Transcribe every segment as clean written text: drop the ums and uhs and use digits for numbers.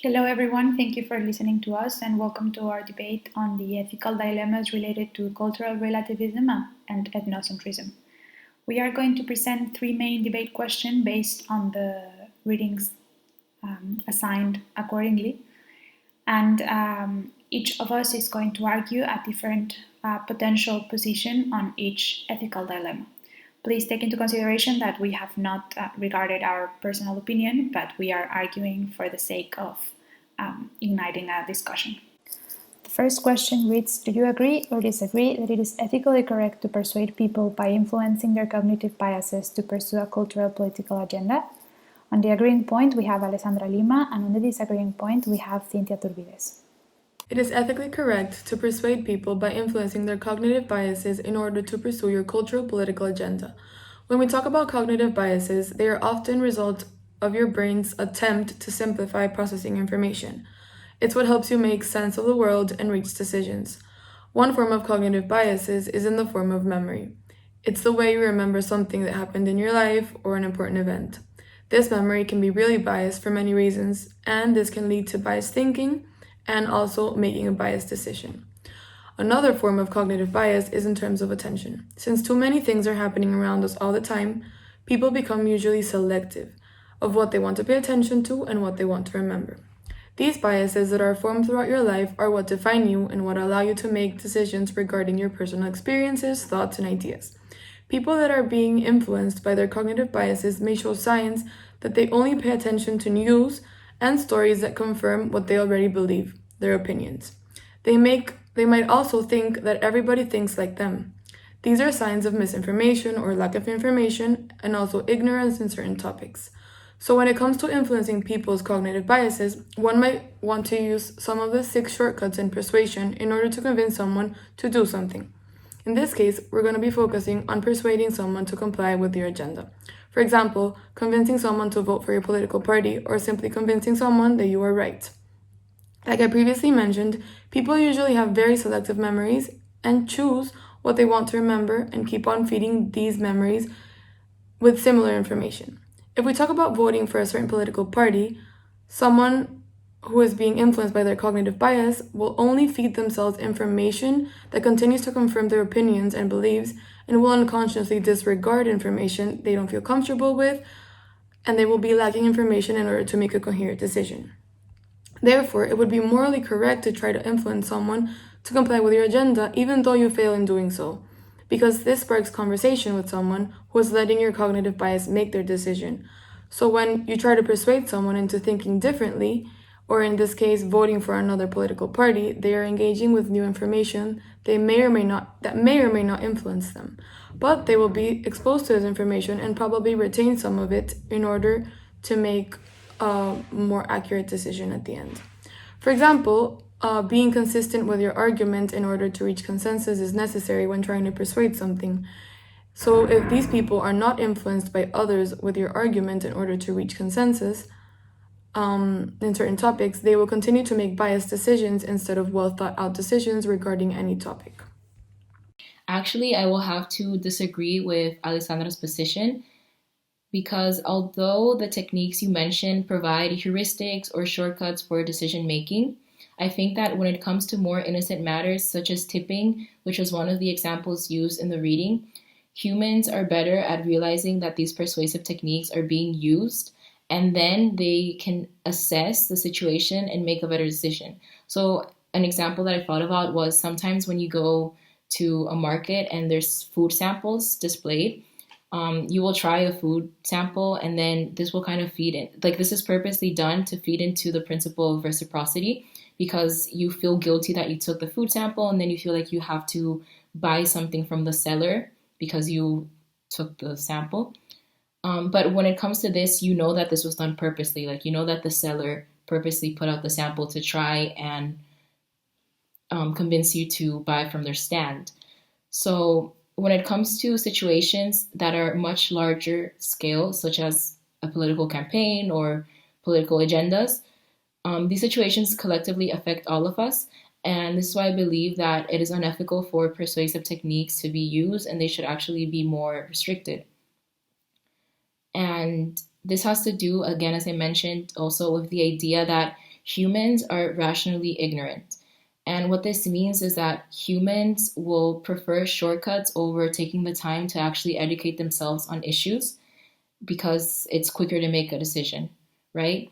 Hello, everyone. Thank you for listening to us and welcome to our debate on the ethical dilemmas related to cultural relativism and ethnocentrism. We are going to present three main debate questions based on the readings assigned accordingly. And each of us is going to argue a different potential position on each ethical dilemma. Please take into consideration that we have not regarded our personal opinion, but we are arguing for the sake of igniting a discussion. The first question reads: do you agree or disagree that it is ethically correct to persuade people by influencing their cognitive biases to pursue a cultural political agenda? On the agreeing point, we have Alessandra Lima, and on the disagreeing point, we have Cynthia Turbides. It is ethically correct to persuade people by influencing their cognitive biases in order to pursue your cultural political agenda. When we talk about cognitive biases, they are often result of your brain's attempt to simplify processing information. It's what helps you make sense of the world and reach decisions. One form of cognitive biases is in the form of memory. It's the way you remember something that happened in your life or an important event. This memory can be really biased for many reasons, and this can lead to biased thinking and also making a biased decision. Another form of cognitive bias is in terms of attention. Since too many things are happening around us all the time, people become usually selective of what they want to pay attention to and what they want to remember. These biases that are formed throughout your life are what define you and what allow you to make decisions regarding your personal experiences, thoughts, and ideas. People that are being influenced by their cognitive biases may show signs that they only pay attention to news and stories that confirm what they already believe, their opinions. They might also think that everybody thinks like them. These are signs of misinformation or lack of information and also ignorance in certain topics. So when it comes to influencing people's cognitive biases, one might want to use some of the 6 shortcuts in persuasion in order to convince someone to do something. In this case, we're going to be focusing on persuading someone to comply with your agenda. For example, convincing someone to vote for your political party or simply convincing someone that you are right. Like I previously mentioned, people usually have very selective memories and choose what they want to remember and keep on feeding these memories with similar information. If we talk about voting for a certain political party, someone who is being influenced by their cognitive bias will only feed themselves information that continues to confirm their opinions and beliefs and will unconsciously disregard information they don't feel comfortable with, and they will be lacking information in order to make a coherent decision. Therefore, it would be morally correct to try to influence someone to comply with your agenda, even though you fail in doing so, because this sparks conversation with someone who is letting your cognitive bias make their decision. So when you try to persuade someone into thinking differently, or in this case, voting for another political party, they are engaging with new information that may or may not influence them. But they will be exposed to this information and probably retain some of it in order to make a more accurate decision at the end. For example, being consistent with your argument in order to reach consensus is necessary when trying to persuade something. So, if these people are not influenced by others with your argument in order to reach consensus in certain topics, they will continue to make biased decisions instead of well thought out decisions regarding any topic. Actually, I will have to disagree with Alessandra's position because although the techniques you mentioned provide heuristics or shortcuts for decision making, I think that when it comes to more innocent matters such as tipping, which was one of the examples used in the reading, humans are better at realizing that these persuasive techniques are being used and then they can assess the situation and make a better decision. So, an example that I thought about was sometimes when you go to a market and there's food samples displayed, you will try a food sample and then this will kind of feed it. Like this is purposely done to feed into the principle of reciprocity because you feel guilty that you took the food sample and then you feel like you have to buy something from the seller because you took the sample. But when it comes to this, you know that this was done purposely. Like you know that the seller purposely put out the sample to try and convince you to buy from their stand. So when it comes to situations that are much larger scale, such as a political campaign or political agendas, these situations collectively affect all of us. And this is why I believe that it is unethical for persuasive techniques to be used and they should actually be more restricted. And this has to do, again, as I mentioned, also with the idea that humans are rationally ignorant. And what this means is that humans will prefer shortcuts over taking the time to actually educate themselves on issues because it's quicker to make a decision, right?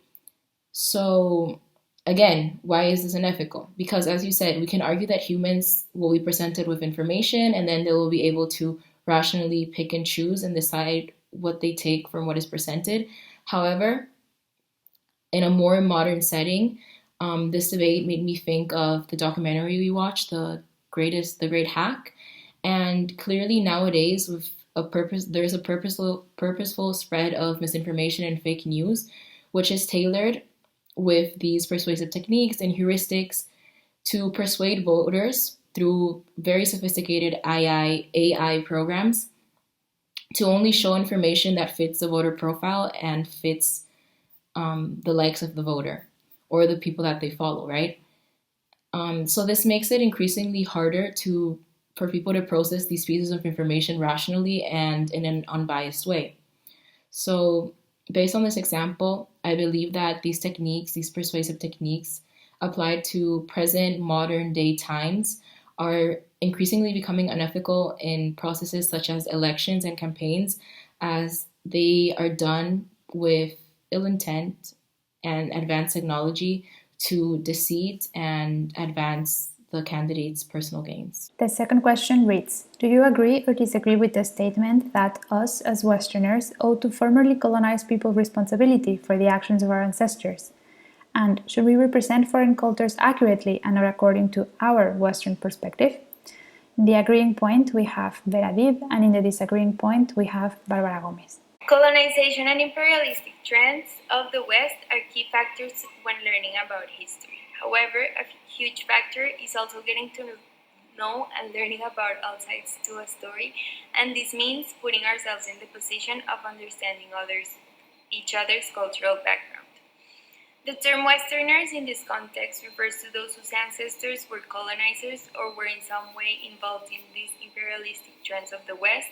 So, again, why is this unethical? Because, as you said, we can argue that humans will be presented with information and then they will be able to rationally pick and choose and decide what they take from what is presented. However, in a more modern setting, this debate made me think of the documentary we watched, the Great Hack, and clearly nowadays, with a purpose, there's a purposeful spread of misinformation and fake news, which is tailored with these persuasive techniques and heuristics to persuade voters through very sophisticated AI programs to only show information that fits the voter profile and fits the likes of the voter or the people that they follow, right? So this makes it increasingly harder for people to process these pieces of information rationally and in an unbiased way. So based on this example, I believe that these techniques, these persuasive techniques applied to present modern day times are increasingly becoming unethical in processes such as elections and campaigns as they are done with ill intent and advanced technology to deceit and advance the candidate's personal gains. The second question reads: do you agree or disagree with the statement that us as Westerners owe to formerly colonized people responsibility for the actions of our ancestors? And should we represent foreign cultures accurately and not according to our Western perspective? In the agreeing point, we have Vera Dib, and in the disagreeing point, we have Barbara Gomez. Colonization and imperialistic trends of the West are key factors when learning about history. However, a huge factor is also getting to know and learning about all sides to a story, and this means putting ourselves in the position of understanding each other's cultural background. The term Westerners in this context refers to those whose ancestors were colonizers or were in some way involved in these imperialistic trends of the West.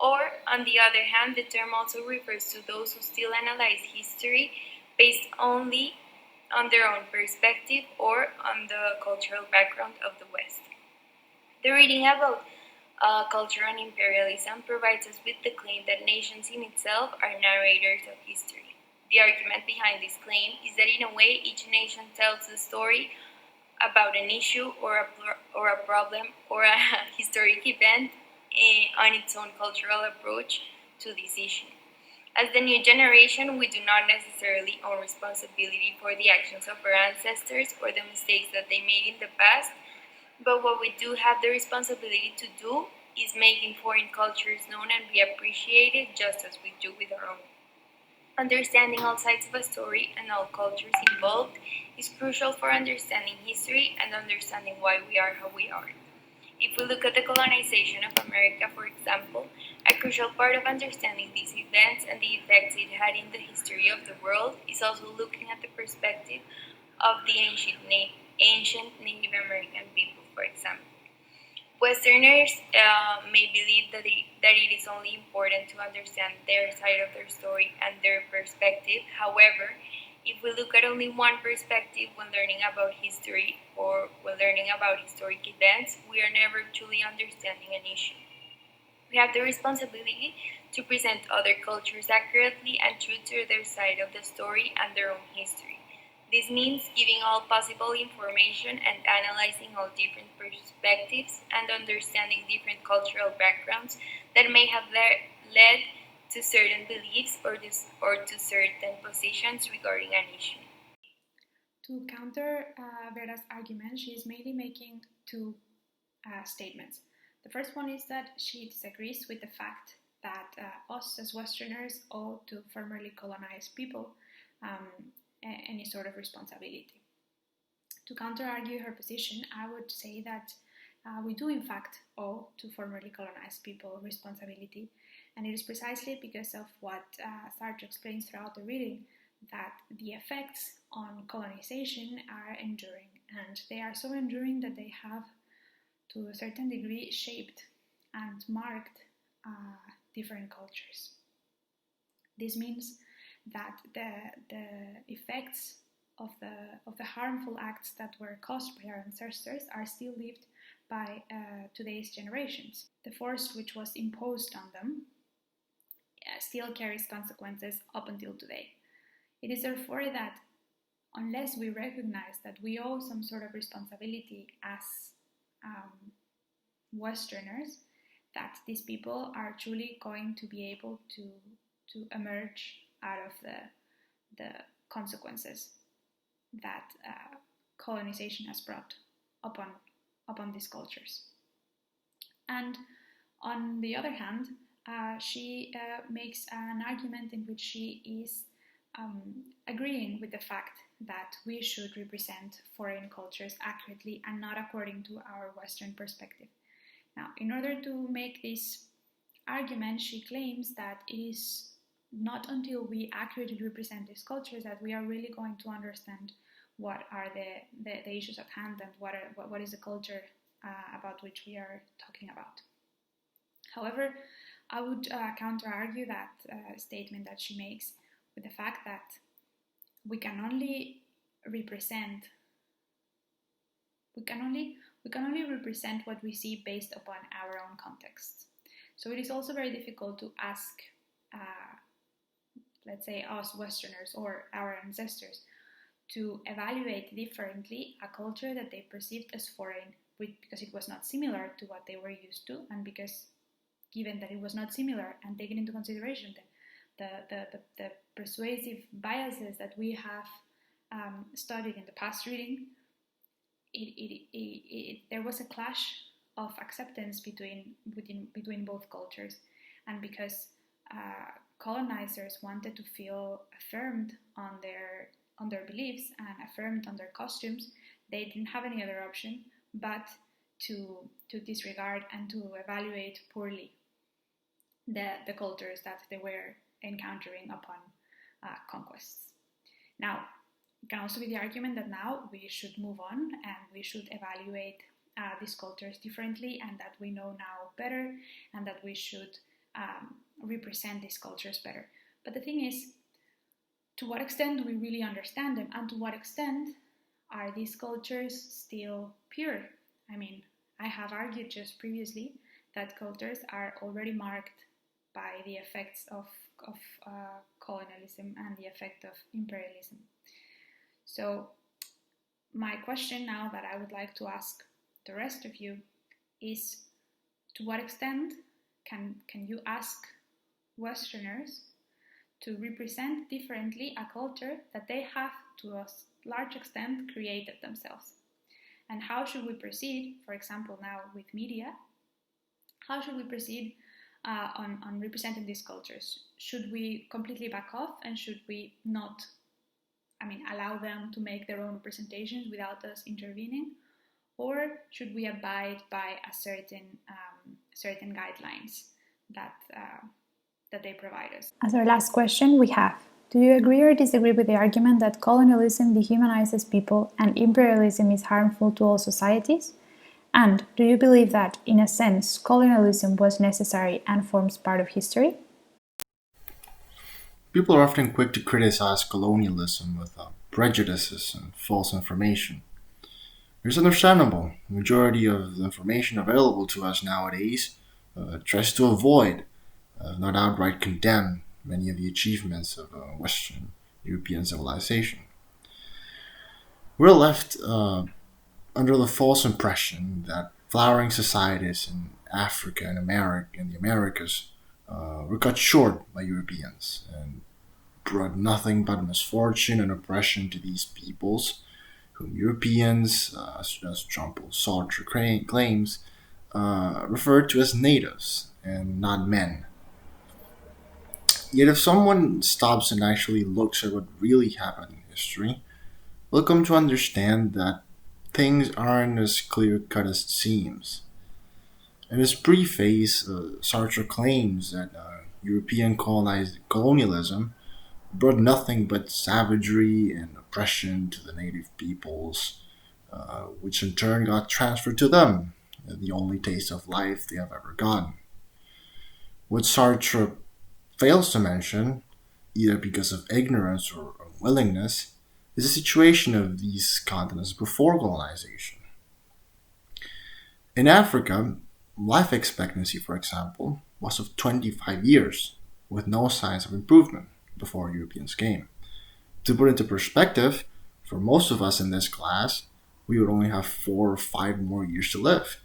Or, on the other hand, the term also refers to those who still analyze history based only on their own perspective or on the cultural background of the West. The reading about culture and imperialism provides us with the claim that nations in itself are narrators of history. The argument behind this claim is that in a way each nation tells a story about an issue or a problem or a historic event on its own cultural approach to this issue. As the new generation, we do not necessarily own responsibility for the actions of our ancestors or the mistakes that they made in the past, but what we do have the responsibility to do is making foreign cultures known and be appreciated just as we do with our own. Understanding all sides of a story and all cultures involved is crucial for understanding history and understanding why we are how we are. If we look at the colonization of America, for example, a crucial part of understanding these events and the effects it had in the history of the world is also looking at the perspective of the ancient Native American people, for example. Westerners may believe that it is only important to understand their side of their story and their perspective. However, if we look at only one perspective when learning about history or when learning about historic events, we are never truly understanding an issue. We have the responsibility to present other cultures accurately and true to their side of the story and their own history. This means giving all possible information and analyzing all different perspectives and understanding different cultural backgrounds that may have led to certain beliefs or to certain positions regarding an issue. To counter Vera's argument, she is mainly making two statements. The first one is that she disagrees with the fact that us as Westerners owe to formerly colonized people any sort of responsibility. To counter-argue her position, I would say that we do in fact owe to formerly colonized people responsibility, and it is precisely because of what Sartre explains throughout the reading, that the effects on colonization are enduring, and they are so enduring that they have, to a certain degree, shaped and marked different cultures. This means that the effects of the harmful acts that were caused by our ancestors are still lived by today's generations. The force which was imposed on them still carries consequences up until today. It is therefore that unless we recognize that we owe some sort of responsibility as Westerners, that these people are truly going to be able to emerge out of the consequences that colonization has brought upon these cultures. And on the other hand, she makes an argument in which she is agreeing with the fact that we should represent foreign cultures accurately and not according to our Western perspective. Now, in order to make this argument, she claims that it is not until we accurately represent these cultures that we are really going to understand what are the issues at hand and what is the culture about which we are talking about. However, I would counter-argue that statement that she makes with the fact that we can only represent what we see based upon our own contexts. So it is also very difficult to ask, let's say, us Westerners or our ancestors to evaluate differently a culture that they perceived as foreign because it was not similar to what they were used to, and because given that it was not similar and taking into consideration the persuasive biases that we have studied in the past reading, there was a clash of acceptance between both cultures, and because colonizers wanted to feel affirmed on their beliefs and affirmed on their costumes, they didn't have any other option but to disregard and to evaluate poorly the cultures that they were encountering upon conquests. Now, it can also be the argument that now we should move on and we should evaluate these cultures differently, and that we know now better, and that we should represent these cultures better. But the thing is, to what extent do we really understand them, and to what extent are these cultures still pure? I mean, I have argued just previously that cultures are already marked by the effects of colonialism and the effect of imperialism. So my question now that I would like to ask the rest of you is, to what extent can you ask Westerners to represent differently a culture that they have to a large extent created themselves? And how should we proceed, for example, now with media? How should we proceed on representing these cultures? Should we completely back off, and should we not, allow them to make their own representations without us intervening? Or should we abide by a certain guidelines that they provide us? As our last question, we have: do you agree or disagree with the argument that colonialism dehumanizes people and imperialism is harmful to all societies? And do you believe that, in a sense, colonialism was necessary and forms part of history? People are often quick to criticize colonialism with prejudices and false information. It's understandable. The majority of the information available to us nowadays tries to avoid, not outright condemn, many of the achievements of Western European civilization. We're left under the false impression that flowering societies in Africa and the Americas were cut short by Europeans and brought nothing but misfortune and oppression to these peoples, whom Europeans, as Jean-Paul Sartre claims, referred to as natives and not men. Yet if someone stops and actually looks at what really happened in history, we'll come to understand that things aren't as clear-cut as it seems. In his preface, Sartre claims that European colonialism brought nothing but savagery and oppression to the native peoples, which in turn got transferred to them, the only taste of life they have ever gotten. What Sartre fails to mention, either because of ignorance or unwillingness, is the situation of these continents before colonization. In Africa, life expectancy, for example, was of 25 years, with no signs of improvement before Europeans came. To put into perspective, for most of us in this class, we would only have 4 or 5 more years to live.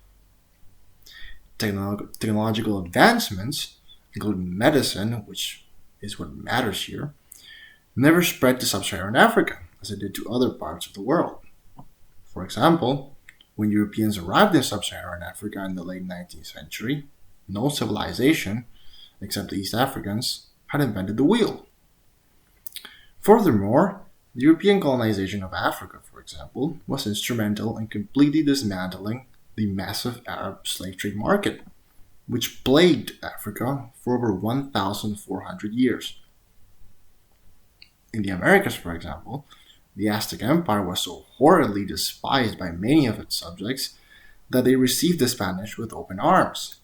Technological advancements, including medicine, which is what matters here, never spread to sub Saharan Africa as it did to other parts of the world. For example, when Europeans arrived in sub Saharan Africa in the late 19th century, no civilization, except the East Africans, had invented the wheel. Furthermore, the European colonization of Africa, for example, was instrumental in completely dismantling the massive Arab slave trade market, which plagued Africa for over 1,400 years. In the Americas, for example, the Aztec Empire was so horridly despised by many of its subjects that they received the Spanish with open arms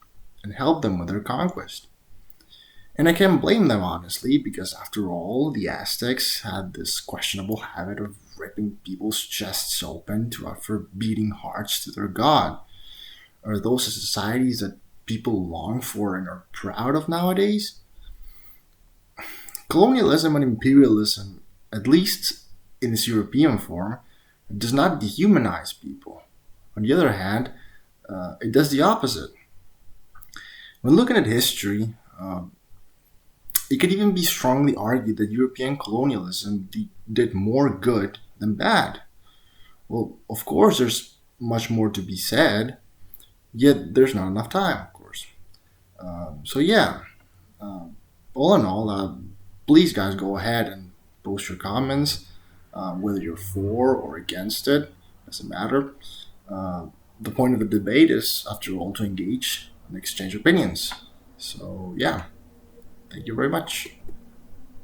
and helped them with their conquest. And I can't blame them, honestly, because after all, the Aztecs had this questionable habit of ripping people's chests open to offer beating hearts to their god. Are those societies that people long for and are proud of nowadays? Colonialism and imperialism, at least in its European form, does not dehumanize people. On the other hand, it does the opposite. When looking at history, it could even be strongly argued that European colonialism did more good than bad. Well, of course, there's much more to be said, yet there's not enough time, of course. So, yeah, uh, all in all, please, guys, go ahead and post your comments, whether you're for or against it, doesn't matter. Uh, the point of the debate is, after all, to engage and exchange opinions. So, yeah. Thank you very much.